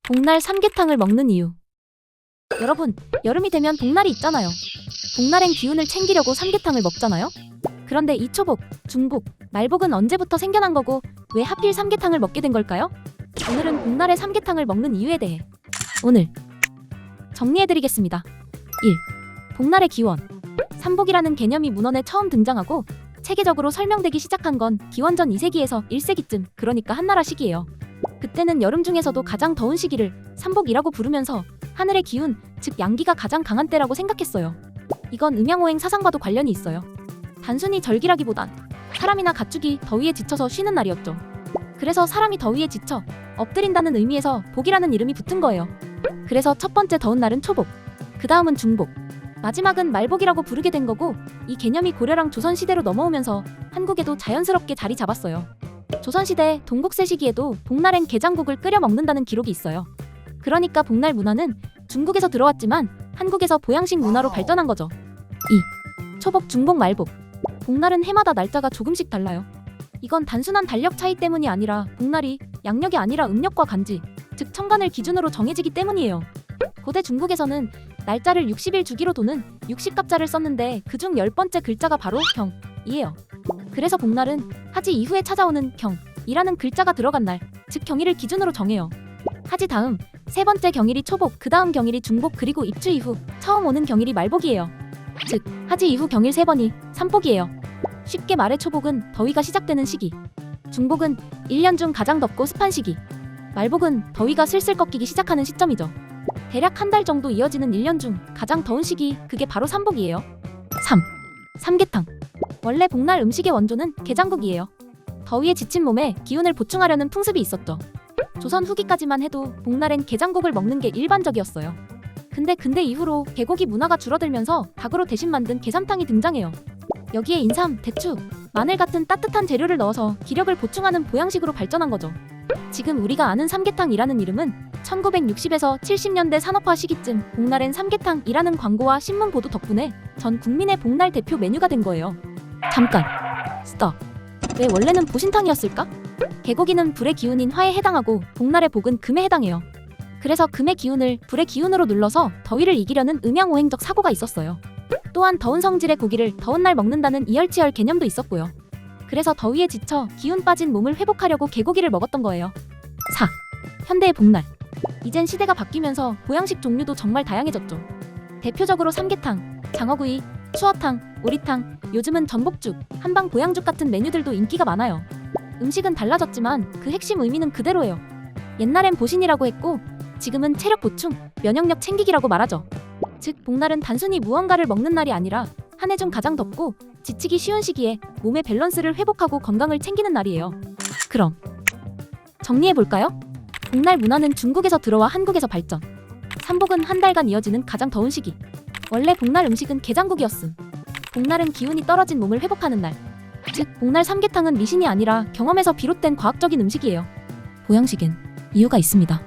복날 삼계탕을 먹는 이유. 여러분, 여름이 되면 복날이 있잖아요. 복날엔 기운을 챙기려고 삼계탕을 먹잖아요. 그런데 이 초복, 중복, 말복은 언제부터 생겨난 거고 왜 하필 삼계탕을 먹게 된 걸까요? 오늘은 복날에 삼계탕을 먹는 이유에 대해 오늘 정리해드리겠습니다. 1. 복날의 기원. 삼복이라는 개념이 문헌에 처음 등장하고 체계적으로 설명되기 시작한 건 기원전 2세기에서 1세기쯤, 그러니까 한나라 시기예요. 그때는 여름 중에서도 가장 더운 시기를 삼복이라고 부르면서 하늘의 기운, 즉 양기가 가장 강한 때라고 생각했어요. 이건 음양오행 사상과도 관련이 있어요. 단순히 절기라기보단 사람이나 가축이 더위에 지쳐서 쉬는 날이었죠. 그래서 사람이 더위에 지쳐 엎드린다는 의미에서 복이라는 이름이 붙은 거예요. 그래서 첫 번째 더운 날은 초복, 그 다음은 중복, 마지막은 말복이라고 부르게 된 거고, 이 개념이 고려랑 조선시대로 넘어오면서 한국에도 자연스럽게 자리 잡았어요. 조선시대 동국세 시기에도 복날엔 게장국을 끓여 먹는다는 기록이 있어요. 그러니까 복날 문화는 중국에서 들어왔지만 한국에서 보양식 문화로 발전한 거죠. 2. 초복, 중복, 말복. 복날은 해마다 날짜가 조금씩 달라요. 이건 단순한 달력 차이 때문이 아니라 복날이 양력이 아니라 음력과 간지, 즉 천간을 기준으로 정해지기 때문이에요. 고대 중국에서는 날짜를 60일 주기로 도는 60갑자를 썼는데 그중 10번째 글자가 바로 경이에요. 그래서 복날은 하지 이후에 찾아오는 경이라는 글자가 들어간 날, 즉 경일을 기준으로 정해요. 하지 다음 세 번째 경일이 초복, 그 다음 경일이 중복, 그리고 입주 이후 처음 오는 경일이 말복이에요. 즉 하지 이후 경일 3번이 삼복이에요. 쉽게 말해 초복은 더위가 시작되는 시기, 중복은 1년 중 가장 덥고 습한 시기, 말복은 더위가 슬슬 꺾이기 시작하는 시점이죠. 대략 한 달 정도 이어지는 1년 중 가장 더운 시기, 그게 바로 삼복이에요. 3. 삼계탕. 원래 복날 음식의 원조는 게장국이에요. 더위에 지친 몸에 기운을 보충하려는 풍습이 있었죠. 조선 후기까지만 해도 복날엔 게장국을 먹는 게 일반적이었어요. 근데 이후로 개고기 문화가 줄어들면서 닭으로 대신 만든 게삼탕이 등장해요. 여기에 인삼, 대추, 마늘 같은 따뜻한 재료를 넣어서 기력을 보충하는 보양식으로 발전한 거죠. 지금 우리가 아는 삼계탕이라는 이름은 1960에서 70년대 산업화 시기쯤 복날엔 삼계탕이라는 광고와 신문 보도 덕분에 전 국민의 복날 대표 메뉴가 된 거예요. 잠깐 스톱. 왜 원래는 보신탕이었을까? 개고기는 불의 기운인 화에 해당하고 복날의 복은 금에 해당해요. 그래서 금의 기운을 불의 기운으로 눌러서 더위를 이기려는 음양오행적 사고가 있었어요. 또한 더운 성질의 고기를 더운 날 먹는다는 이열치열 개념도 있었고요. 그래서 더위에 지쳐 기운 빠진 몸을 회복하려고 개고기를 먹었던 거예요. 4. 현대의 복날. 이젠 시대가 바뀌면서 보양식 종류도 정말 다양해졌죠. 대표적으로 삼계탕, 장어구이, 추어탕, 오리탕, 요즘은 전복죽, 한방 보양죽 같은 메뉴들도 인기가 많아요. 음식은 달라졌지만 그 핵심 의미는 그대로예요. 옛날엔 보신이라고 했고 지금은 체력 보충, 면역력 챙기기라고 말하죠. 즉 복날은 단순히 무언가를 먹는 날이 아니라 한 해 중 가장 덥고 지치기 쉬운 시기에 몸의 밸런스를 회복하고 건강을 챙기는 날이에요. 그럼 정리해볼까요? 복날 문화는 중국에서 들어와 한국에서 발전. 삼복은 한 달간 이어지는 가장 더운 시기. 원래 복날 음식은 게장국이었음. 복날은 기운이 떨어진 몸을 회복하는 날. 즉 복날 삼계탕은 미신이 아니라 경험에서 비롯된 과학적인 음식이에요. 보양식엔 이유가 있습니다.